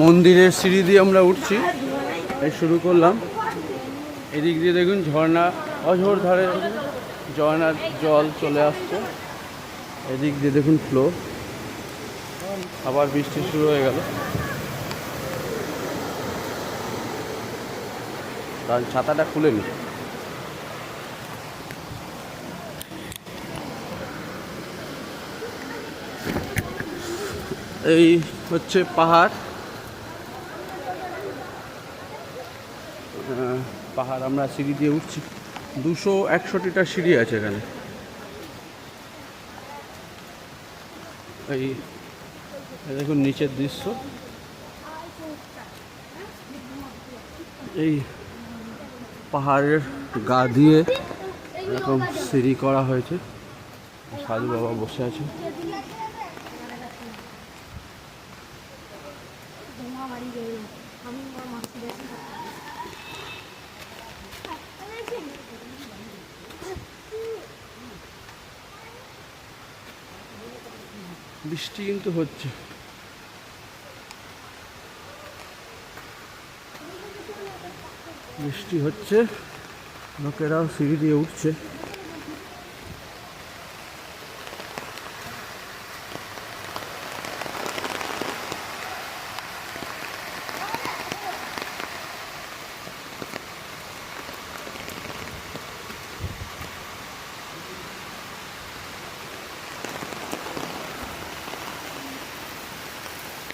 মন্দিরের সিঁড়ি দিয়ে আমরা উঠছি, এই শুরু করলাম। এদিক দিয়ে দেখুন ঝর্ণা, অঝোর ধারে ঝর্ণার জল চলে আসছে। এদিক দিয়ে দেখুন ফ্লো, আবার বৃষ্টি শুরু হয়ে গেল। কারণ ছাতাটা খুলে নি। এই হচ্ছে পাহাড়, পাহাড় আমরা সিঁড়ি দিয়ে উঠছি। 261টা সিঁড়ি আছে এখানে। এই দেখুন নিচের দৃশ্য, এই পাহাড়ের গা দিয়ে এরকম সিঁড়ি করা হয়েছে। সাধু বাবা বসে আছে। বৃষ্টি কিন্তু হচ্ছে। বৃষ্টি হচ্ছে, লোকেরাও সিঁড়ি দিয়ে উঠছে।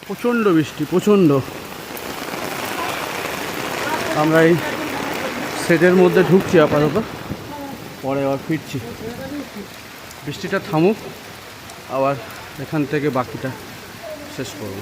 প্রচণ্ড বৃষ্টি, প্রচণ্ড। আমরা এই শেডের মধ্যে ঢুকছি আপাতত, পরে আবার ফিরছি। বৃষ্টিটা থামুক, আবার এখান থেকে বাকিটা শেষ করব।